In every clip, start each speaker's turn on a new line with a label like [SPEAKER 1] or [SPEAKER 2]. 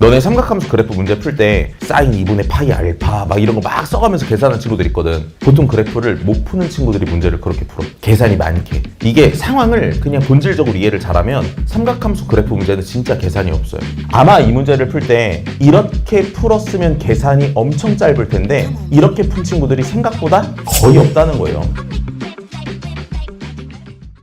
[SPEAKER 1] 너네 삼각함수 그래프 문제 풀 때 사인 2분의 파이 알파 막 이런 거 막 써가면서 계산하는 친구들 있거든. 보통 그래프를 못 푸는 친구들이 문제를 그렇게 풀어. 계산이 많게. 이게 상황을 그냥 본질적으로 이해를 잘하면 삼각함수 그래프 문제는 진짜 계산이 없어요. 아마 이 문제를 풀 때 이렇게 풀었으면 계산이 엄청 짧을 텐데 이렇게 푼 친구들이 생각보다 거의 없다는 거예요.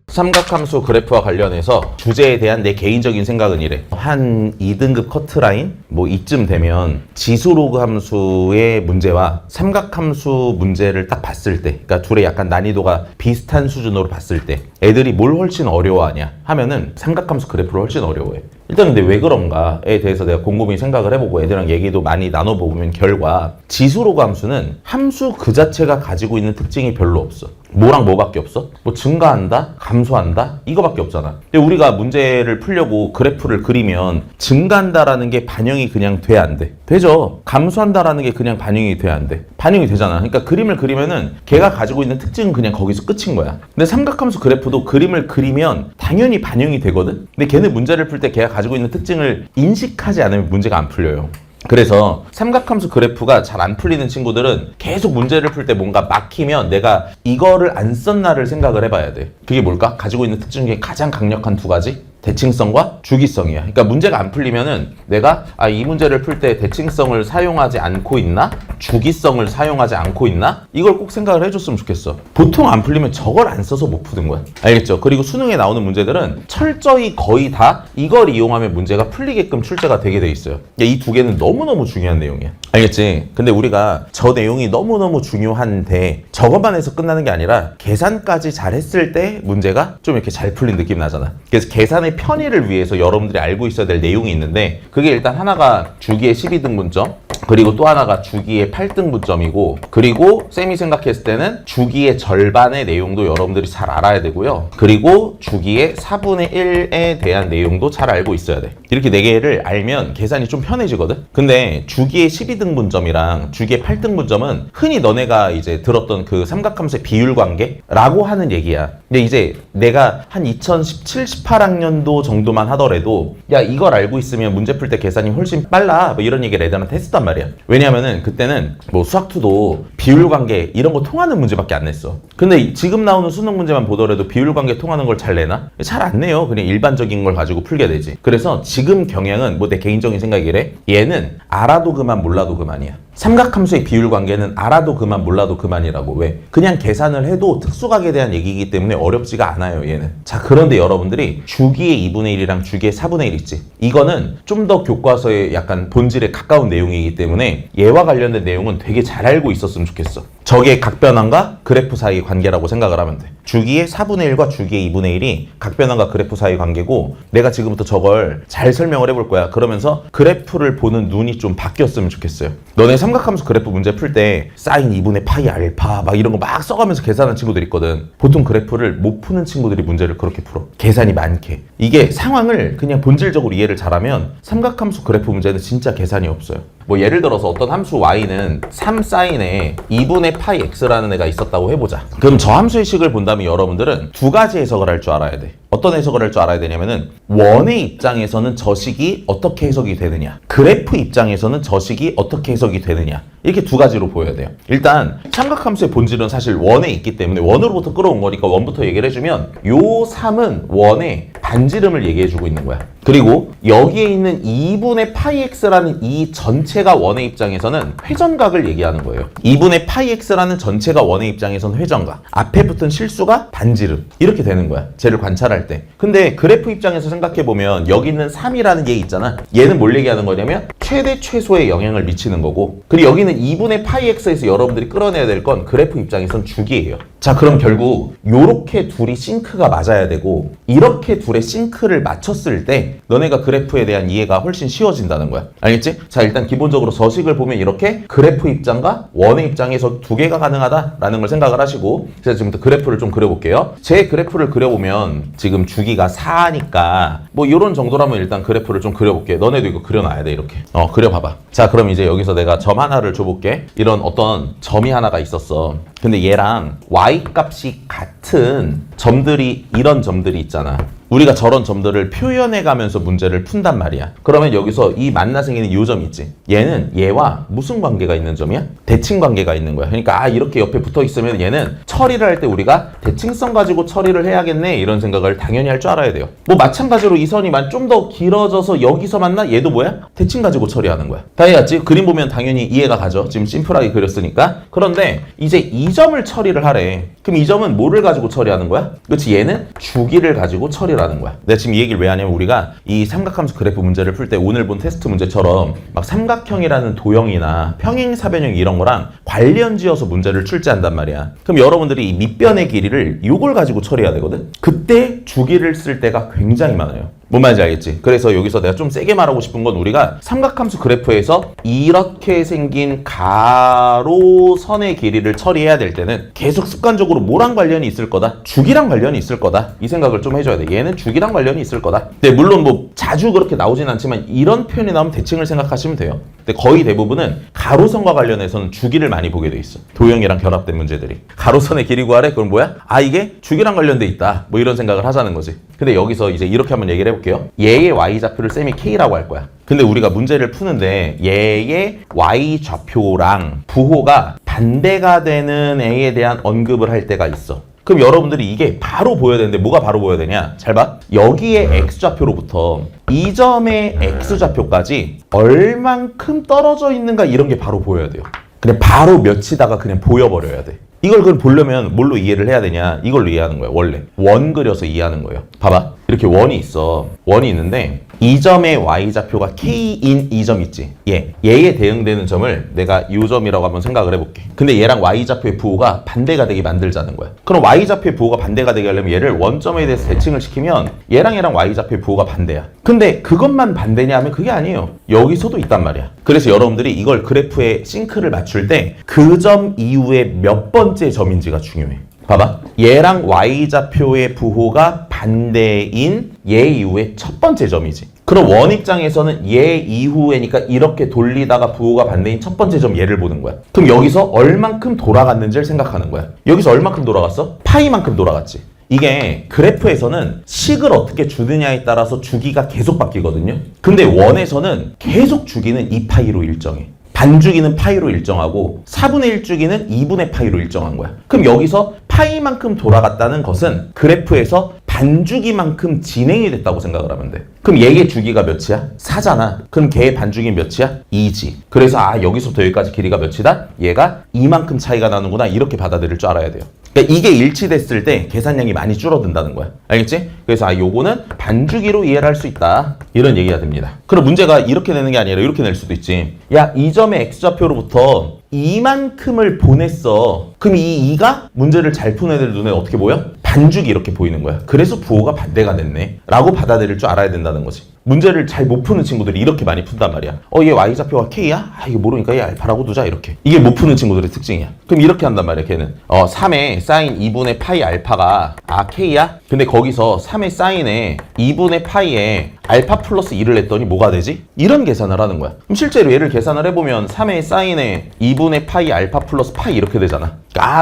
[SPEAKER 1] 삼각함수 그래프와 관련해서 주제에 대한 내 개인적인 생각은 이래. 한 2등급 커트라인 뭐 이쯤 되면 지수로그 함수의 문제와 삼각함수 문제를 딱 봤을 때, 그러니까 둘의 약간 난이도가 비슷한 수준으로 봤을 때 애들이 뭘 훨씬 어려워하냐 하면은 삼각함수 그래프를 훨씬 어려워해. 일단 근데 왜 그런가에 대해서 내가 곰곰이 생각을 해보고 애들이랑 얘기도 많이 나눠보면 결과 지수로그 함수는 함수 그 자체가 가지고 있는 특징이 별로 없어. 뭐랑 뭐밖에 없어? 뭐 증가한다? 감소한다? 이거밖에 없잖아. 근데 우리가 문제를 풀려고 그래프를 그리면 증가한다라는 게 반영이 그냥 돼, 안 돼? 되죠. 감소한다라는 게 그냥 반영이 돼, 안 돼? 반영이 되잖아. 그러니까 그림을 그리면은 걔가 가지고 있는 특징은 그냥 거기서 끝인 거야. 근데 삼각함수 그래프도 그림을 그리면 당연히 반영이 되거든? 근데 걔는 문제를 풀 때 걔가 가지고 있는 특징을 인식하지 않으면 문제가 안 풀려요. 그래서 삼각함수 그래프가 잘 안 풀리는 친구들은 계속 문제를 풀 때 뭔가 막히면 내가 이거를 안 썼나를 생각을 해봐야 돼. 그게 뭘까? 가지고 있는 특징 중에 가장 강력한 두 가지? 대칭성과 주기성이야. 그러니까 문제가 안 풀리면은 내가 이 문제를 풀 때 대칭성을 사용하지 않고 있나? 주기성을 사용하지 않고 있나? 이걸 꼭 생각을 해줬으면 좋겠어. 보통 안 풀리면 저걸 안 써서 못 푸는 거야. 알겠죠? 그리고 수능에 나오는 문제들은 철저히 거의 다 이걸 이용하면 문제가 풀리게끔 출제가 되게 돼 있어요. 이 두 개는 너무너무 중요한 내용이야. 알겠지? 근데 우리가 저 내용이 너무너무 중요한데 저것만 해서 끝나는 게 아니라 계산까지 잘 했을 때 문제가 좀 이렇게 잘 풀린 느낌 나잖아. 그래서 계산의 편의를 위해서 여러분들이 알고 있어야 될 내용이 있는데 그게 일단 하나가 주기의 12등분점, 그리고 또 하나가 주기의 8등분점이고, 그리고 쌤이 생각했을 때는 주기의 절반의 내용도 여러분들이 잘 알아야 되고요. 그리고 주기의 4분의 1에 대한 내용도 잘 알고 있어야 돼. 이렇게 4개를 알면 계산이 좀 편해지거든? 근데 주기의 12등분점이랑 주기의 8등분점은 흔히 너네가 이제 들었던 그 삼각함수의 비율 관계라고 하는 얘기야. 근데 이제 내가 한 2017, 18학년도 정도만 하더라도 야 이걸 알고 있으면 문제 풀 때 계산이 훨씬 빨라 뭐 이런 얘기를 애들한테 했었단 말이야. 왜냐하면은 그때는 뭐 수학2도 비율 관계 이런 거 통하는 문제밖에 안 냈어. 근데 지금 나오는 수능 문제만 보더라도 비율 관계 통하는 걸 잘 내나? 잘 안 내요. 그냥 일반적인 걸 가지고 풀게 되지. 그래서 지금 경향은 뭐 내 개인적인 생각이래. 얘는 알아도 그만 몰라도 그만이야. 삼각함수의 비율 관계는 알아도 그만 몰라도 그만이라고. 왜? 그냥 계산을 해도 특수각에 대한 얘기이기 때문에 어렵지가 않아요, 얘는. 자, 그런데 여러분들이 주기의 2분의 1이랑 주기의 4분의 1 있지? 이거는 좀 더 교과서에 약간 본질에 가까운 내용이기 때문에 얘와 관련된 내용은 되게 잘 알고 있었으면 좋겠어. 적의 각변환과 그래프 사이의 관계라고 생각을 하면 돼. 주기의 4분의 1과 주기의 2분의 1이 각변환과 그래프 사이의 관계고, 내가 지금부터 저걸 잘 설명을 해볼 거야. 그러면서 그래프를 보는 눈이 좀 바뀌었으면 좋겠어요. 너네 삼각함수 그래프 문제 풀 때 사인 2분의 파이 알파 막 이런 거 막 써가면서 계산하는 친구들 있거든. 보통 그래프를 못 푸는 친구들이 문제를 그렇게 풀어. 계산이 많게. 이게 상황을 그냥 본질적으로 이해를 잘하면 삼각함수 그래프 문제는 진짜 계산이 없어요. 뭐 예를 들어서 어떤 함수 y는 3sin에 2분의 파이 x라는 애가 있었다고 해보자. 그럼 저 함수의 식을 본다면 여러분들은 두 가지 해석을 할 줄 알아야 돼. 어떤 해석을 할 줄 알아야 되냐면은 원의 입장에서는 저 식이 어떻게 해석이 되느냐, 그래프 입장에서는 저 식이 어떻게 해석이 되느냐, 이렇게 두 가지로 보여야 돼요. 일단 삼각함수의 본질은 사실 원에 있기 때문에 원으로부터 끌어온 거니까 원부터 얘기를 해주면 요 3은 원의 반지름을 얘기해주고 있는 거야. 그리고 여기에 있는 2분의 파이 x라는 이 전체가 원의 입장에서는 회전각을 얘기하는 거예요. 2분의 파이 x라는 전체가 원의 입장에서는 회전각, 앞에 붙은 실수가 반지름, 이렇게 되는 거야, 쟤를 관찰할 때. 근데 그래프 입장에서 생각해보면 여기 있는 3이라는 얘 있잖아. 얘는 뭘 얘기하는 거냐면 최대 최소의 영향을 미치는 거고, 그리고 여기는 2분의 파이 x에서 여러분들이 끌어내야 될 건 그래프 입장에선 주기예요. 자, 그럼 결국 요렇게 둘이 싱크가 맞아야 되고, 이렇게 둘의 싱크를 맞췄을 때 너네가 그래프에 대한 이해가 훨씬 쉬워진다는 거야. 알겠지? 자, 일단 기본적으로 서식을 보면 이렇게 그래프 입장과 원의 입장에서 두 개가 가능하다라는 걸 생각을 하시고, 그래서 지금부터 그래프를 좀 그려볼게요. 제 그래프를 그려보면 지금 주기가 4니까 뭐 이런 정도라면 일단 그래프를 좀 그려볼게. 너네도 이거 그려놔야 돼. 이렇게 그려봐봐. 자, 그럼 이제 여기서 내가 점 하나를 줘볼게. 이런 어떤 점이 하나가 있었어. 근데 얘랑 y 값이 같은 점들이, 이런 점들이 있잖아. 우리가 저런 점들을 표현해 가면서 문제를 푼단 말이야. 그러면 여기서 이 만나 생기는 요 점 있지. 얘는 얘와 무슨 관계가 있는 점이야? 대칭 관계가 있는 거야. 그러니까 이렇게 옆에 붙어 있으면 얘는 처리를 할 때 우리가 대칭성 가지고 처리를 해야겠네 이런 생각을 당연히 할 줄 알아야 돼요. 뭐 마찬가지로 이 선이 좀 더 길어져서 여기서 만나? 얘도 뭐야? 대칭 가지고 처리하는 거야. 다 이해했지? 그림 보면 당연히 이해가 가죠. 지금 심플하게 그렸으니까. 그런데 이제 이 점을 처리를 하래. 그럼 이 점은 뭐를 가지고 처리하는 거야? 그렇지, 얘는 주기를 가지고 처리를 하는 거야. 내가 지금 이 얘기를 왜 하냐면 우리가 이 삼각함수 그래프 문제를 풀 때 오늘 본 테스트 문제처럼 막 삼각형이라는 도형이나 평행사변형 이런 거랑 관련 지어서 문제를 출제한단 말이야. 그럼 여러분들이 이 밑변의 길이를 이걸 가지고 처리해야 되거든? 그때 주기를 쓸 때가 굉장히 많아요. 뭔 말인지 알겠지? 그래서 여기서 내가 좀 세게 말하고 싶은 건 우리가 삼각함수 그래프에서 이렇게 생긴 가로선의 길이를 처리해야 될 때는 계속 습관적으로 뭐랑 관련이 있을 거다? 주기랑 관련이 있을 거다. 이 생각을 좀 해줘야 돼. 얘는 주기랑 관련이 있을 거다. 근데 물론 뭐 자주 그렇게 나오진 않지만 이런 표현이 나오면 대칭을 생각하시면 돼요. 근데 거의 대부분은 가로선과 관련해서는 주기를 많이 보게 돼 있어. 도형이랑 결합된 문제들이. 가로선의 길이 구하래? 그럼 뭐야? 이게 주기랑 관련돼 있다. 뭐 이런 생각을 하자는 거지. 근데 여기서 이제 이렇게 한번 얘기를 해볼게요. 얘의 y좌표를 쌤이 k라고 할 거야. 근데 우리가 문제를 푸는데 얘의 y좌표랑 부호가 반대가 되는 애에 대한 언급을 할 때가 있어. 그럼 여러분들이 이게 바로 보여야 되는데 뭐가 바로 보여야 되냐? 잘 봐. 여기에 x좌표로부터 이 점의 x좌표까지 얼만큼 떨어져 있는가 이런 게 바로 보여야 돼요. 그냥 바로 몇이다가 그냥 보여버려야 돼. 이걸 그럼 보려면 뭘로 이해를 해야 되냐? 이걸로 이해하는 거야. 원래 원 그려서 이해하는 거예요. 봐봐. 이렇게 원이 있어. 원이 있는데 이 점의 y좌표가 k인 이 점 있지? 얘에 대응되는 점을 내가 이 점이라고 한번 생각을 해볼게. 근데 얘랑 y좌표의 부호가 반대가 되게 만들자는 거야. 그럼 y좌표의 부호가 반대가 되게 하려면 얘를 원점에 대해서 대칭을 시키면 얘랑 y좌표의 부호가 반대야. 근데 그것만 반대냐 하면 그게 아니에요. 여기서도 있단 말이야. 그래서 여러분들이 이걸 그래프에 싱크를 맞출 때 그 점 이후에 몇 번째 점인지가 중요해. 봐봐. 얘랑 y좌표의 부호가 반대인 얘 이후에 첫 번째 점이지. 그럼 원 입장에서는 얘 이후에니까 이렇게 돌리다가 부호가 반대인 첫 번째 점 얘를 보는 거야. 그럼 여기서 얼만큼 돌아갔는지를 생각하는 거야. 여기서 얼만큼 돌아갔어? 파이만큼 돌아갔지. 이게 그래프에서는 식을 어떻게 주느냐에 따라서 주기가 계속 바뀌거든요. 근데 원에서는 계속 주기는 2파이로 일정해. 반주기는 파이로 일정하고 4분의 1 주기는 2분의 파이로 일정한 거야. 그럼 여기서 파이만큼 돌아갔다는 것은 그래프에서 반주기만큼 진행이 됐다고 생각을 하면 돼. 그럼 얘의 주기가 몇이야? 4잖아. 그럼 걔의 반주기는 몇이야? 2지. 그래서 여기서부터 여기까지 길이가 몇이다? 얘가 이만큼 차이가 나는구나. 이렇게 받아들일 줄 알아야 돼요. 그러니까 이게 일치됐을 때 계산량이 많이 줄어든다는 거야. 알겠지? 그래서 요거는 반주기로 이해를 할 수 있다. 이런 얘기가 됩니다. 그럼 문제가 이렇게 내는 게 아니라 이렇게 낼 수도 있지. 야, 이 점의 x좌표로부터 이만큼을 보냈어. 그럼 이 2가 문제를 잘 푼 애들 눈에 어떻게 보여? 반죽이 이렇게 보이는 거야. 그래서 부호가 반대가 됐네 라고 받아들일 줄 알아야 된다는 거지. 문제를 잘 못 푸는 친구들이 이렇게 많이 푼단 말이야. 얘 y좌표가 k야? 이거 모르니까 얘 알파라고 두자 이렇게. 이게 못 푸는 친구들의 특징이야. 그럼 이렇게 한단 말이야. 걔는 3의 사인 2분의 파이 알파가 k야? 근데 거기서 3의 사인에 2분의 파이에 알파 플러스 2를 냈더니 뭐가 되지? 이런 계산을 하는 거야. 그럼 실제로 얘를 계산을 해보면 3의 사인에 2분의 파이 알파 플러스 파이 이렇게 되잖아.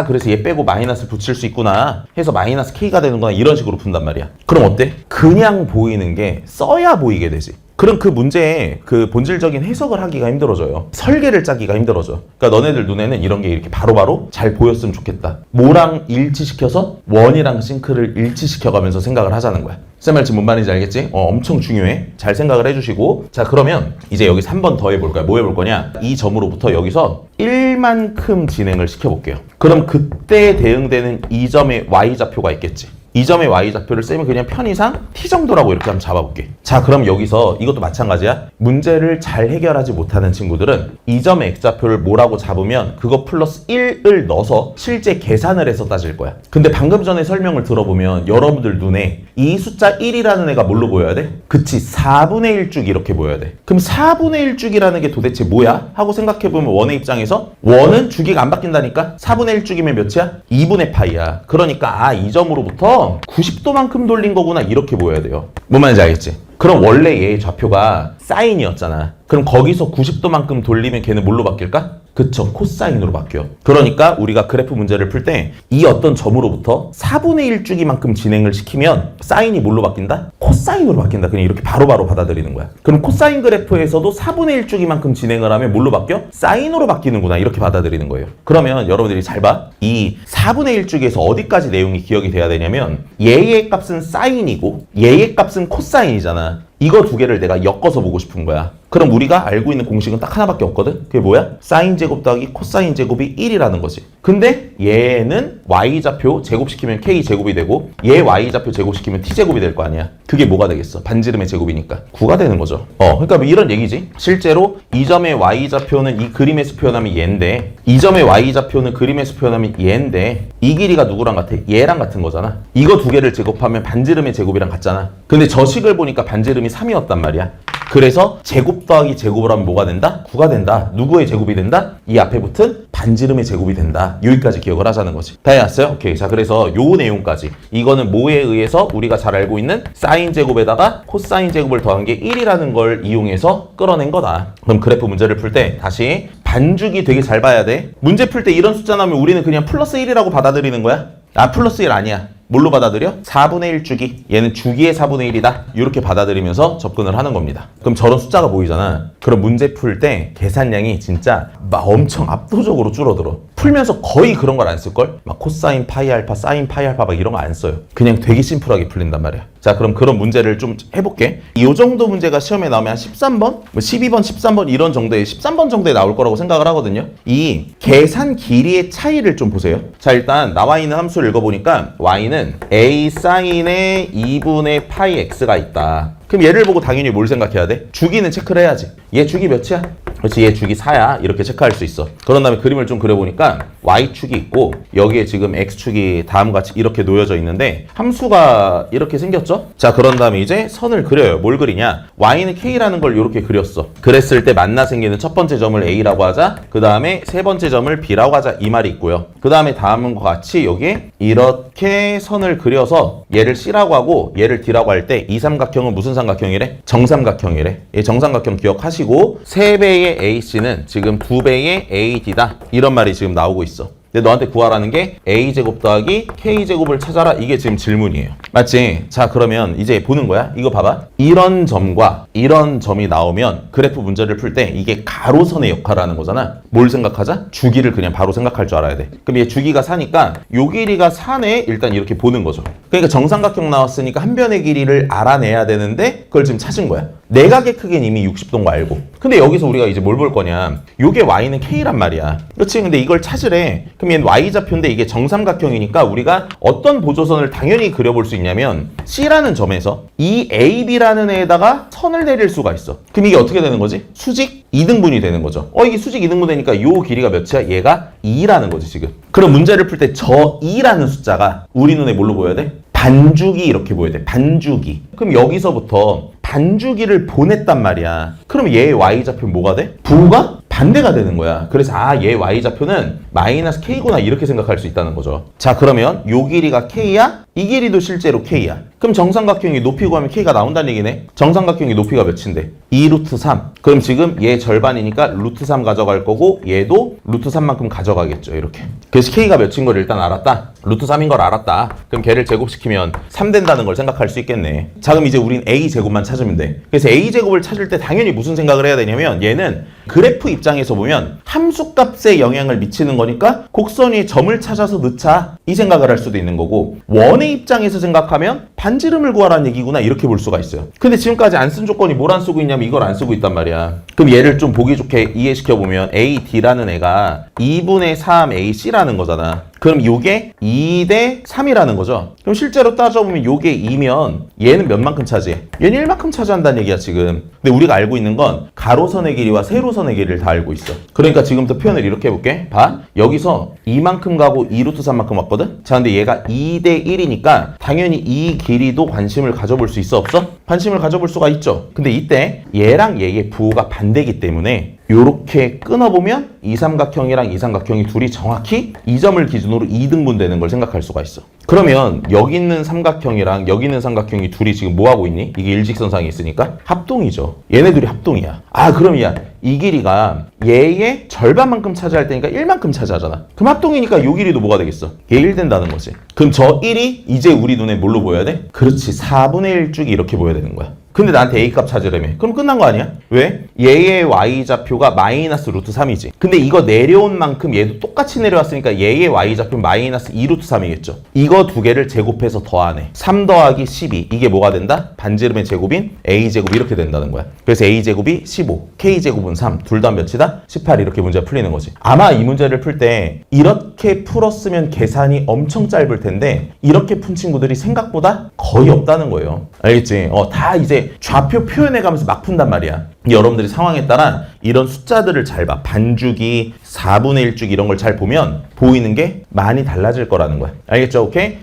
[SPEAKER 1] 그래서 얘 빼고 마이너스 붙일 수 있구나 해서 마이너스 k가 되는구나 이런 식으로 푼단 말이야. 그럼 어때? 그냥 보이는 게 써야 보이게 되지. 그럼 그 문제의 그 본질적인 해석을 하기가 힘들어져요. 설계를 짜기가 힘들어져. 그러니까 너네들 눈에는 이런 게 이렇게 바로바로 잘 보였으면 좋겠다. 뭐랑 일치시켜서 원이랑 싱크를 일치시켜가면서 생각을 하자는 거야. 쌤 말 지금 뭔 말인지 알겠지? 엄청 중요해. 잘 생각을 해주시고. 자, 그러면 이제 여기서 한 번 더 해볼 거야. 뭐 해볼 거냐? 이 점으로부터 여기서 1만큼 진행을 시켜볼게요. 그럼 그때 대응되는 이 점의 y좌표가 있겠지. 이 점의 y좌표를 쌤이 그냥 편의상 t 정도라고 이렇게 한번 잡아볼게. 자, 그럼 여기서 이것도 마찬가지야. 문제를 잘 해결하지 못하는 친구들은 이 점의 x좌표를 뭐라고 잡으면 그거 플러스 1을 넣어서 실제 계산을 해서 따질 거야. 근데 방금 전에 설명을 들어보면 여러분들 눈에 이 숫자 1이라는 애가 뭘로 보여야 돼? 그치, 4분의 1쭉 이렇게 보여야 돼. 그럼 4분의 1쭉이라는 게 도대체 뭐야? 하고 생각해보면 원의 입장에서 원은 주기가 안 바뀐다니까? 4분의 1쭉이면 몇이야? 2분의 파이야. 그러니까 이 점으로부터 90도만큼 돌린 거구나 이렇게 보여야 돼요. 뭔 말인지 알겠지? 그럼 원래 얘의 좌표가 사인이었잖아. 그럼 거기서 90도만큼 돌리면 걔는 뭘로 바뀔까? 그쵸, 코사인으로 바뀌어. 그러니까 우리가 그래프 문제를 풀 때 이 어떤 점으로부터 4분의 1 주기만큼 진행을 시키면 사인이 뭘로 바뀐다? 코사인으로 바뀐다. 그냥 이렇게 바로바로 받아들이는 거야. 그럼 코사인 그래프에서도 4분의 1 주기만큼 진행을 하면 뭘로 바뀌어? 사인으로 바뀌는구나. 이렇게 받아들이는 거예요. 그러면 여러분들이 잘 봐. 이 4분의 1 주기에서 어디까지 내용이 기억이 돼야 되냐면 얘의 값은 사인이고 얘의 값은 코사인이잖아. 이거 두 개를 내가 엮어서 보고 싶은 거야. 그럼 우리가 알고 있는 공식은 딱 하나밖에 없거든? 그게 뭐야? 사인 제곱 더하기 코사인 제곱이 1이라는 거지. 근데 얘는 y좌표 제곱시키면 k제곱이 되고 얘 y좌표 제곱시키면 t제곱이 될 거 아니야. 그게 뭐가 되겠어? 반지름의 제곱이니까 9가 되는 거죠. 그러니까 뭐 이런 얘기지. 실제로 이 점의 y좌표는 이 그림에서 표현하면 얘인데 이 점의 y좌표는 그림에서 표현하면 얘인데 이 길이가 누구랑 같아? 얘랑 같은 거잖아. 이거 두 개를 제곱하면 반지름의 제곱이랑 같잖아. 근데 저 식을 보니까 반지름이 3이었단 말이야. 그래서 제곱 더하기 제곱을 하면 뭐가 된다? 9가 된다. 누구의 제곱이 된다? 이 앞에 붙은 반지름의 제곱이 된다. 여기까지 기억을 하자는 거지. 다 해왔어요? 오케이. 자, 그래서 요 내용까지. 이거는 뭐에 의해서 우리가 잘 알고 있는 사인 제곱에다가 코사인 제곱을 더한 게 1이라는 걸 이용해서 끌어낸 거다. 그럼 그래프 문제를 풀 때 다시 반주기 되게 잘 봐야 돼. 문제 풀 때 이런 숫자 나오면 우리는 그냥 플러스 1이라고 받아들이는 거야? 플러스 1 아니야. 뭘로 받아들여? 4분의 1 주기. 얘는 주기의 4분의 1이다. 이렇게 받아들이면서 접근을 하는 겁니다. 그럼 저런 숫자가 보이잖아. 그럼 문제 풀 때 계산량이 진짜 막 엄청 압도적으로 줄어들어. 풀면서 거의 그런 걸 안 쓸걸? 막 코사인 파이 알파, 사인 파이 알파 막 이런 거 안 써요. 그냥 되게 심플하게 풀린단 말이야. 자, 그럼 그런 문제를 좀 해볼게. 이 정도 문제가 시험에 나오면 한 13번? 뭐 12번, 13번 이런 정도에 13번 정도에 나올 거라고 생각을 하거든요. 이 계산 길이의 차이를 좀 보세요. 자, 일단 나와 있는 함수를 읽어보니까 y는 a 사인의 2분의 파이 x가 있다. 그럼 얘를 보고 당연히 뭘 생각해야 돼? 주기는 체크를 해야지. 얘 주기 몇이야? 그렇지, 얘 주기 4야. 이렇게 체크할 수 있어. 그런 다음에 그림을 좀 그려보니까 y축이 있고 여기에 지금 x축이 다음과 같이 이렇게 놓여져 있는데 함수가 이렇게 생겼죠? 자, 그런 다음에 이제 선을 그려요. 뭘 그리냐? y는 k라는 걸 이렇게 그렸어. 그랬을 때 만나 생기는 첫 번째 점을 a라고 하자. 그 다음에 세 번째 점을 b라고 하자. 이 말이 있고요. 그 다음에 다음과 같이 여기에 이렇게 선을 그려서 얘를 c라고 하고 얘를 d라고 할 때 이 삼각형은 무슨 삼각형이래? 정삼각형이래. 이 정삼각형 기억하시고 3배의 AC는 지금 2배의 AD다. 이런 말이 지금 나오고 있어. 근데 너한테 구하라는 게 A제곱 더하기 K제곱을 찾아라. 이게 지금 질문이에요. 맞지? 자, 그러면 이제 보는 거야. 이거 봐봐. 이런 점과 이런 점이 나오면 그래프 문제를 풀 때 이게 가로선의 역할을 하는 거잖아. 뭘 생각하자? 주기를 그냥 바로 생각할 줄 알아야 돼. 그럼 얘 주기가 4니까 요 길이가 4네. 일단 이렇게 보는 거죠. 그러니까 정삼각형 나왔으니까 한 변의 길이를 알아내야 되는데 그걸 지금 찾은 거야. 내각의 크기는 이미 60도인 거 알고. 근데 여기서 우리가 이제 뭘 볼 거냐. 요게 y는 k란 말이야. 그렇지? 근데 이걸 찾으래. 그럼 얘는 y좌표인데 이게 정삼각형이니까 우리가 어떤 보조선을 당연히 그려볼 수 있냐면 C라는 점에서 이 AB라는 애에다가 선을 내릴 수가 있어. 그럼 이게 어떻게 되는 거지? 수직 2등분이 되는 거죠. 이게 수직 2등분 되니까 요 길이가 몇이야? 얘가 2라는 거지 지금. 그럼 문제를 풀 때 저 2라는 숫자가 우리 눈에 뭘로 보여야 돼? 반주기 이렇게 보여야 돼. 반주기. 그럼 여기서부터 반주기를 보냈단 말이야. 그럼 얘의 y좌표는 뭐가 돼? 부가 반대가 되는 거야. 그래서 얘 y좌표는 마이너스 k구나 이렇게 생각할 수 있다는 거죠. 자, 그러면 요 길이가 k야? 이 길이도 실제로 k야. 그럼 정삼각형이 높이 구하면 k가 나온다는 얘기네. 정삼각형이 높이가 몇인데? 2루트 3. 그럼 지금 얘 절반이니까 루트 3 가져갈 거고 얘도 루트 3만큼 가져가겠죠. 이렇게. 그래서 k가 몇인 걸 일단 알았다. 루트 3인 걸 알았다. 그럼 걔를 제곱시키면 3 된다는 걸 생각할 수 있겠네. 자, 그럼 이제 우린 a제곱만 찾으면 돼. 그래서 a제곱을 찾을 때 당연히 무슨 생각을 해야 되냐면 얘는 그래프 입장에서 보면 함수값에 영향을 미치는 거니까 곡선 위에 점을 찾아서 넣자 이 생각을 할 수도 있는 거고 원의 입장에서 생각하면 반지름을 구하라는 얘기구나 이렇게 볼 수가 있어요. 근데 지금까지 안 쓴 조건이 뭘 안 쓰고 있냐면 이걸 안 쓰고 있단 말이야. 그럼 얘를 좀 보기 좋게 이해시켜보면 AD라는 애가 2분의 3AC라는 거잖아. 그럼 요게 2대 3이라는 거죠. 그럼 실제로 따져보면 요게 2면 얘는 몇만큼 차지해? 얘는 1만큼 차지한다는 얘기야 지금. 근데 우리가 알고 있는 건 가로선의 길이와 세로선의 길이를 다 알고 있어. 그러니까 지금부터 표현을 이렇게 해볼게. 봐. 여기서 2만큼 가고 2루트 3만큼 왔거든? 자, 근데 얘가 2대 1이니까 당연히 이 길이도 관심을 가져볼 수 있어 없어? 관심을 가져볼 수가 있죠. 근데 이때 얘랑 얘의 부호가 반대이기 때문에 요렇게 끊어보면 이 삼각형이랑 이 삼각형이 둘이 정확히 이 점을 기준으로 눈으로 2등분 되는 걸 생각할 수가 있어. 그러면 여기 있는 삼각형이랑 여기 있는 삼각형이 둘이 지금 뭐 하고 있니? 이게 일직선상에 있으니까 합동이죠. 얘네들이 합동이야. 아, 그럼 야, 이 길이가 얘의 절반만큼 차지할 때니까 1만큼 차지하잖아. 그럼 합동이니까 요 길이도 뭐가 되겠어? 얘 1 된다는 거지. 그럼 저 1이 이제 우리 눈에 뭘로 보여야 돼? 그렇지, 4분의 1쭉이 이렇게 보여야 되는 거야. 근데 나한테 A값 찾으라며. 그럼 끝난 거 아니야? 왜? 얘의 Y좌표가 마이너스 루트 3이지. 근데 이거 내려온 만큼 얘도 똑같이 내려왔으니까 얘의 Y좌표는 마이너스 2 루트 3이겠죠. 이거 두 개를 제곱해서 더하네. 3 더하기 12. 이게 뭐가 된다? 반지름의 제곱인 A제곱 이렇게 된다는 거야. 그래서 A제곱이 15, K제곱은 3. 둘 다 몇이다? 18 이렇게 문제가 풀리는 거지. 아마 이 문제를 풀 때 이렇게 풀었으면 계산이 엄청 짧을 텐데 이렇게 푼 친구들이 생각보다 거의 없다는 거예요. 알겠지? 다 이제 좌표 표현해가면서 막 푼단 말이야. 여러분들이 상황에 따라 이런 숫자들을 잘 봐. 반주기, 4분의 1주기 이런 걸 잘 보면 보이는 게 많이 달라질 거라는 거야. 알겠죠? 오케이?